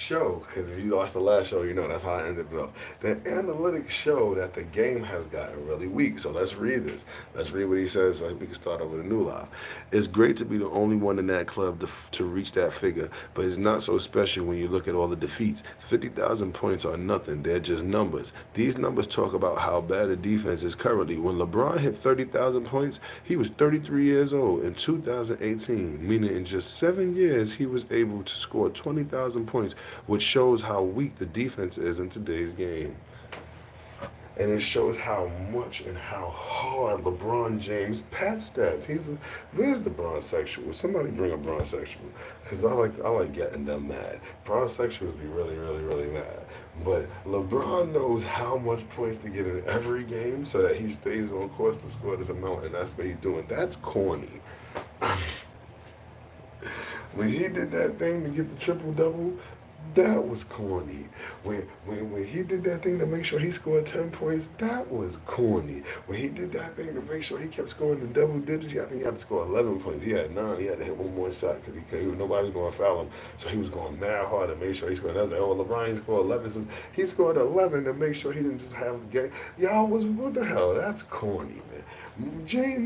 show, because if you watched the last show, you know that's how I ended up. The analytics show that the game has gotten really weak. So let's read this. Let's read what he says so we can start over the new live. It's great to be the only one in that club to reach that figure, but it's not so special when you look at all the defeats. 50,000 points are nothing. They're just numbers. These numbers talk about how bad the defense is currently. When LeBron hit 30,000 points, he was 33 years old in 2018, meaning in just 7 years he was able to score 20,000 points, which shows how weak the defense is in today's game. And it shows how much and how hard LeBron James pat stats. Where's the bronzexual? Somebody bring a bronzexual, because I like getting them mad. Bronzexuals be really really really mad. But LeBron knows how much points to get in every game so that he stays on course to score this amount, and that's what he's doing. That's corny. When he did that thing to get the triple double, that was corny. When he did that thing to make sure he scored 10 points, that was corny. When he did that thing to make sure he kept scoring in double digits, I think he had to score 11 points. He had 9. He had to hit one more shot because nobody was going to foul him. So he was going mad hard to make sure he scored. I was like, oh, LeBron scored 11. So he scored 11 to make sure he didn't just have the game. Y'all was, what the hell? That's corny, man.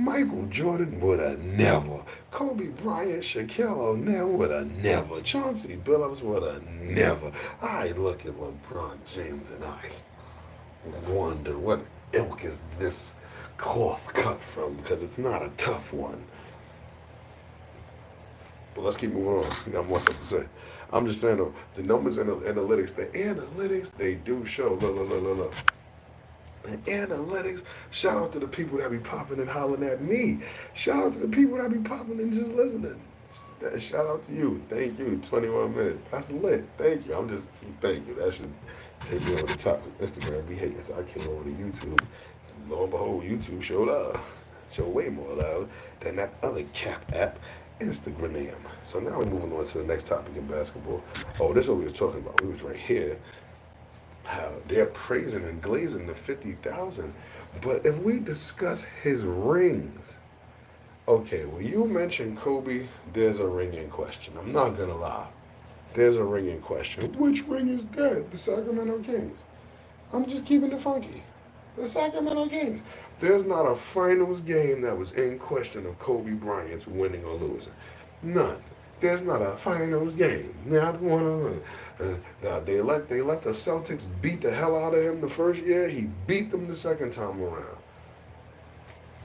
Michael Jordan would have never. Kobe Bryant, Shaquille O'Neal would have never. Chauncey Billups would have never. I look at LeBron James and I wonder what ilk is this cloth cut from, because it's not a tough one. But let's keep moving on. We got more stuff to say. I'm just saying though, the numbers and the analytics, they do show. Look. And analytics, shout out to the people that be popping and hollering at me. Shout out to the people that be popping and just listening. Shout out to you. Thank you. 21 minutes. That's lit. Thank you. Thank you. That should take me over the top. Instagram be hating, so I came over to YouTube. Lo and behold, YouTube showed up. Show way more love than that other cap app, Instagram. So now we're moving on to the next topic in basketball. Oh, this is what we was talking about. We was right here. How they're praising and glazing the 50,000. But if we discuss his rings, okay, when you mention Kobe, there's a ring in question. I'm not going to lie. There's a ring in question. Which ring is that? The Sacramento Kings. I'm just keeping it funky. The Sacramento Kings. There's not a finals game that was in question of Kobe Bryant's winning or losing. None. There's not a finals game. Not one of them. They let the Celtics beat the hell out of him the first year. He beat them the second time around.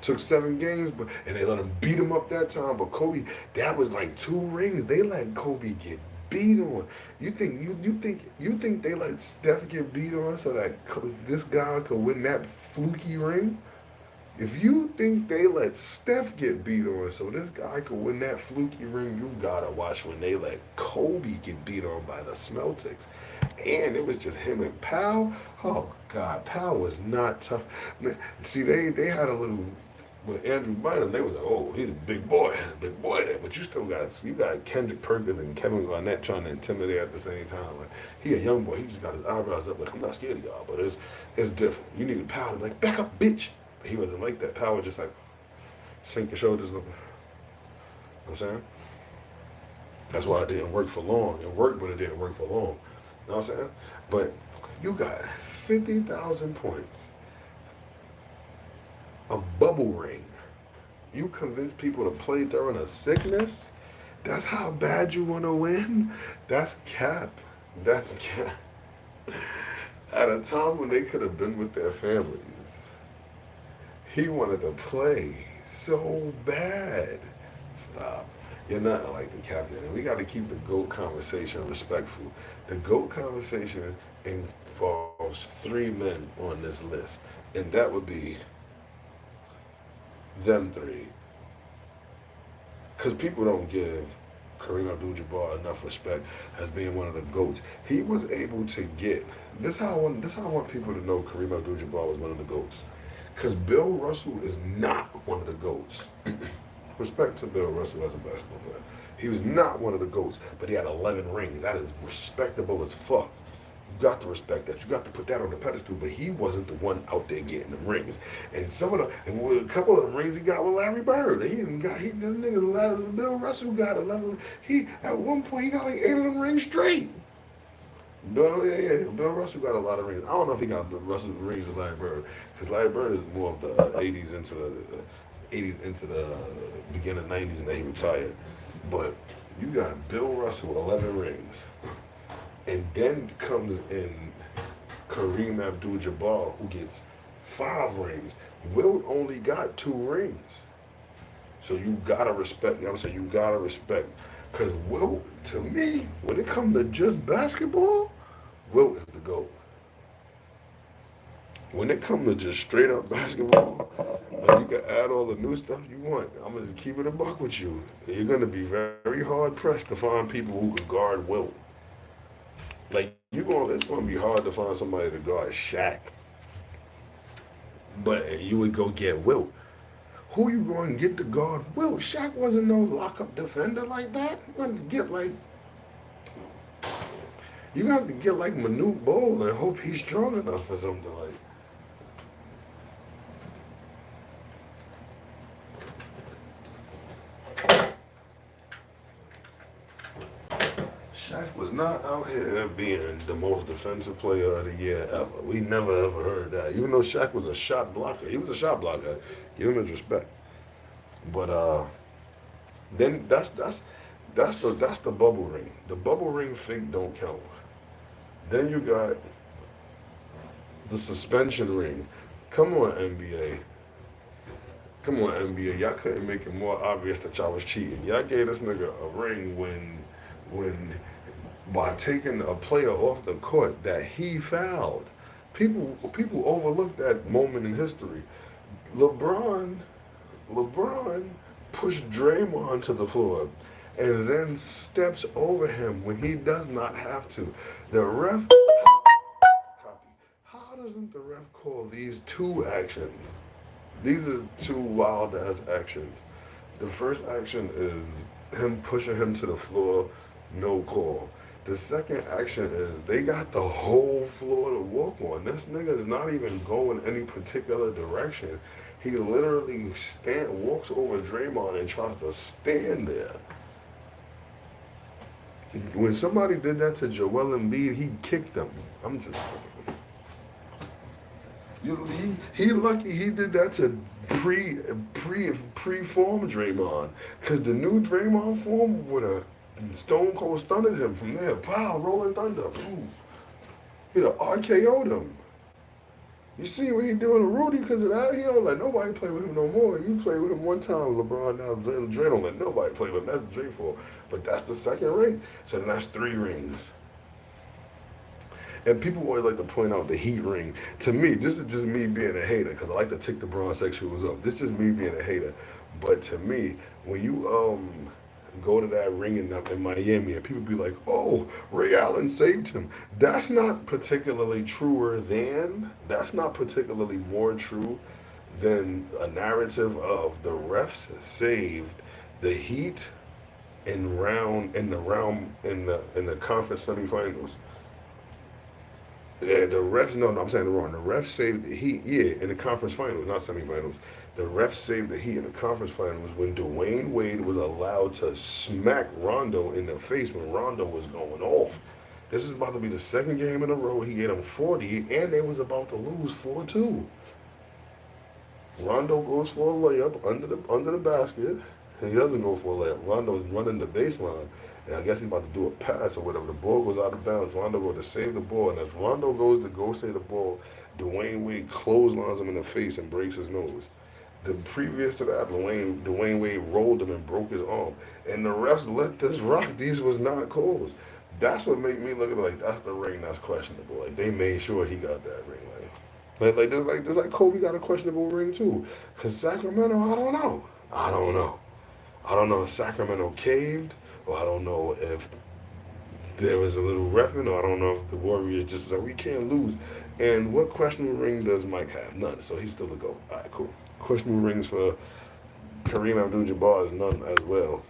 Took 7 games, and they let him beat him up that time. But Kobe, that was like 2 rings. They let Kobe get beat on. You think they let Steph get beat on so that this guy could win that fluky ring? If you think they let Steph get beat on so this guy could win that fluky ring, you gotta watch when they let Kobe get beat on by the Celtics. And it was just him and Powell. Oh God, Powell was not tough. Man, see, they had a little with Andrew Bynum. They was like, oh, he's a big boy, there. But you got Kendrick Perkins and Kevin Garnett trying to intimidate at the same time. Like, he a young boy. He just got his eyebrows up. Like, I'm not scared of y'all, but it's different. You need Powell to be like, back up, bitch. He wasn't like that. Powell just like sink your shoulders up. You know what I'm saying? That's why it didn't work for long. It worked, but it didn't work for long. You know what I'm saying? But you got 50,000 points, a bubble ring. You convince people to play during a sickness? That's how bad you want to win? That's cap. That's cap. At a time when they could have been with their families. He wanted to play so bad. Stop. You're not like the captain. And we got to keep the GOAT conversation respectful. The GOAT conversation involves 3 men on this list. And that would be them 3. Because people don't give Kareem Abdul-Jabbar enough respect as being one of the GOATs. He was able to get, this how I want people to know Kareem Abdul-Jabbar was one of the GOATs. Because Bill Russell is not one of the GOATs. Respect to Bill Russell as a basketball player. He was not one of the GOATs, but he had 11 rings. That is respectable as fuck. You got to respect that. You got to put that on the pedestal, but he wasn't the one out there getting them rings. And a couple of the rings he got with Larry Bird. This nigga, Bill Russell got 11. At one point, he got like 8 of them rings straight. Bill Russell got a lot of rings. I don't know if he got the Russell rings of Larry Bird, because Larry Bird is more of the '80s into the beginning '90s, and then he retired. But you got Bill Russell 11 rings, and then comes in Kareem Abdul-Jabbar, who gets 5 rings. Wilt only got 2 rings. So you gotta respect, you know what I'm saying? You gotta respect. Because Wilt, to me, when it comes to just basketball, Wilt is the GOAT. When it comes to just straight up basketball, like you can add all the new stuff you want. I'm gonna just keep it a buck with you. You're gonna be very hard pressed to find people who can guard Wilt. Like it's gonna be hard to find somebody to guard Shaq. But you would go get Wilt. Who you going to get to guard Wilt? Shaq wasn't no lockup defender like that. You got to get like Manute Bol and hope he's strong enough for something like. Shaq was not out here being the most defensive player of the year ever. We never ever heard that. Even though Shaq was a shot blocker, he was a shot blocker. Give him his respect. But then that's the bubble ring. The bubble ring fake don't count. Then you got the suspension ring. Come on, NBA. Come on, NBA. Y'all couldn't make it more obvious that y'all was cheating. Y'all gave this nigga a ring when by taking a player off the court that he fouled. People overlook that moment in history. LeBron pushed Draymond to the floor and then steps over him when he does not have to. The ref copy. How doesn't the ref call these 2 actions? These are 2 wild ass actions. The first action is him pushing him to the floor, no call. The second action is they got the whole floor to walk on. This nigga is not even going any particular direction. He literally walks over Draymond and tries to stand there. When somebody did that to Joel Embiid, he kicked them. I'm just he lucky he did that to pre-form Draymond, because the new Draymond form would have Stone Cold stunned him from there. Pow, rolling thunder, poof. He'd have RKO'd him. You see what he doing to Rudy because of that? He don't let nobody play with him no more. You play with him one time, LeBron, now Dre don't let nobody play with him. That's Dre fault. But that's the second ring. So then that's 3 rings. And people always like to point out the Heat ring. To me, this is just me being a hater, because I like to tick the bronzexuals up. This is just me being a hater. But to me, when you go to that ring in Miami and people be like, oh, Ray Allen saved him. That's not particularly that's not particularly more true than a narrative of the refs saved the Heat in the conference semifinals. Yeah, the refs, no, I'm saying it wrong. The refs saved the Heat, in the conference finals, not semifinals. The refs saved the Heat in the conference finals when Dwayne Wade was allowed to smack Rondo in the face when Rondo was going off. This is about to be the second game in a row. He gave him 40, and they was about to lose 4-2. Rondo goes for a layup under the basket, and he doesn't go for a layup. Rondo's running the baseline, and I guess he's about to do a pass or whatever. The ball goes out of bounds. Rondo goes to save the ball, and as Rondo goes to go save the ball, Dwayne Wade clotheslines him in the face and breaks his nose. The previous to that, Dwayne Wade rolled him and broke his arm. And the refs let this rock. These was not calls. That's what made me look at it like, that's the ring that's questionable. Like, they made sure he got that ring. Like Kobe got a questionable ring too. Because Sacramento, I don't know. I don't know if Sacramento caved, or I don't know if there was a little reffing, or I don't know if the Warriors just was like, we can't lose. And what questionable ring does Mike have? None. So he's still a GOAT. All right, cool. Questionable rings for Kareem Abdul-Jabbar is none as well.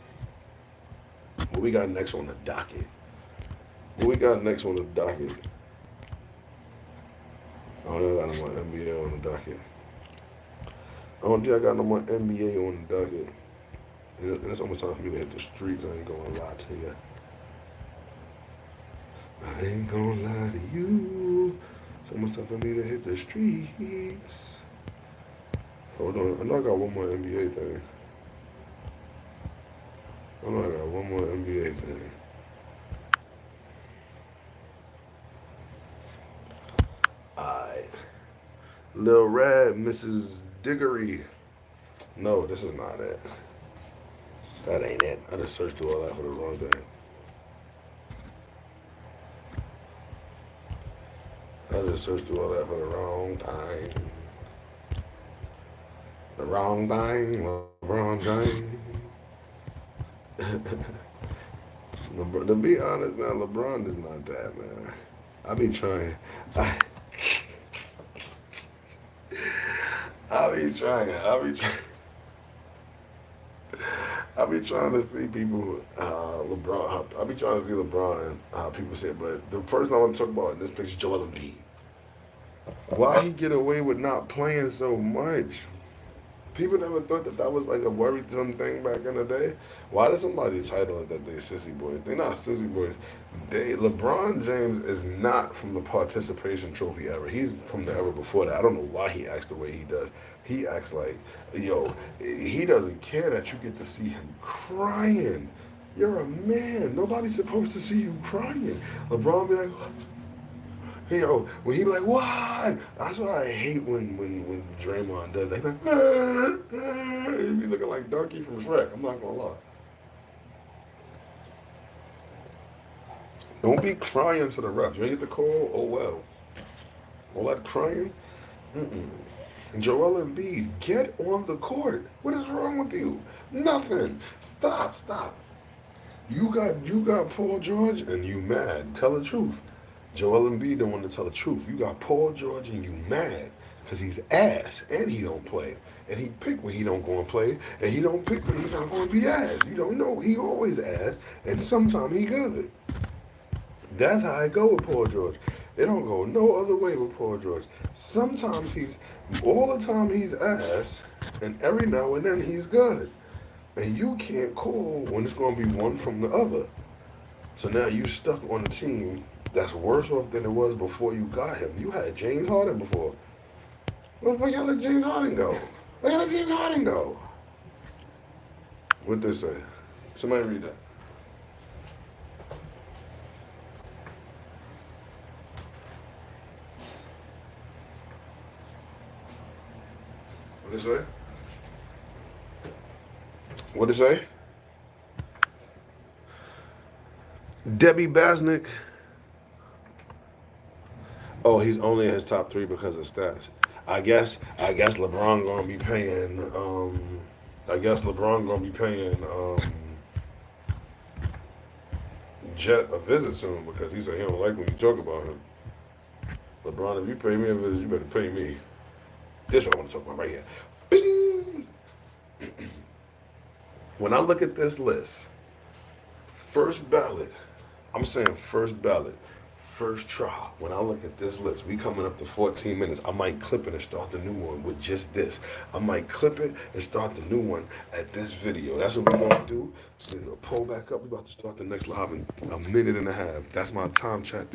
What we got next on the docket? I don't think I got no more NBA on the docket. I don't think I got no more NBA on the docket. And it's almost time for me to hit the streets. I ain't gonna lie to you. I ain't gonna lie to you. So much time for me to hit the streets. Hold on. I know I got one more NBA thing. I know I got one more NBA thing. Alright. Lil Rad, Mrs. Diggory. No, this is not it. That ain't it. I just searched through all that for the wrong thing. I just searched through all that for the wrong time. The wrong thing, LeBron James. To be honest, man, LeBron is not that, man. I be trying. I be trying. I be trying to see people, LeBron. I be trying to see LeBron and how people say it. But the person I want to talk about in this picture is Joel Embiid. Why he get away with not playing so much? People never thought that was like a worrisome thing back in the day. Why does somebody title it that they sissy boys? They're not sissy boys. LeBron James is not from the participation trophy era. He's from the era before that. I don't know why he acts the way he does. He acts like, yo, he doesn't care that you get to see him crying. You're a man. Nobody's supposed to see you crying. LeBron be like, yo, when he be like, what? That's why I hate when Draymond does that. He be like, he be looking like Donkey from Shrek. I'm not gonna lie. Don't be crying to the ref. You ain't get the call? Oh well. All that crying? Mm-mm. Joel Embiid, get on the court. What is wrong with you? Nothing. Stop. You got Paul George and you mad. Tell the truth. Joel Embiid don't want to tell the truth. You got Paul George and you mad because he's ass and he don't play. And he pick when he don't go and play, and he don't pick when he's not going to be ass. You don't know. He always ass, and sometimes he good. That's how I go with Paul George. It don't go no other way with Paul George. Sometimes all the time he's ass, and every now and then he's good. And you can't call when it's going to be one from the other. So now you stuck on a team that's worse off than it was before you got him. You had James Harden before. What the fuck y'all let James Harden go? Why y'all let James Harden go? What'd they say? Somebody read that. What'd it say? What'd it say? Debbie Basnick. Oh, he's only in his top 3 because of stats. I guess LeBron gonna be paying. Jet a visit soon because he said he don't like when you talk about him. LeBron, if you pay me a visit, you better pay me. This is what I want to talk about right here. Bing! When I look at this list, first ballot, I'm saying first ballot, first try. When I look at this list, we coming up to 14 minutes. I might clip it and start the new one with just this. I might clip it and start the new one at this video. That's what we're gonna do. So pull back up. We're about to start the next live in a minute and a half. That's my time chat.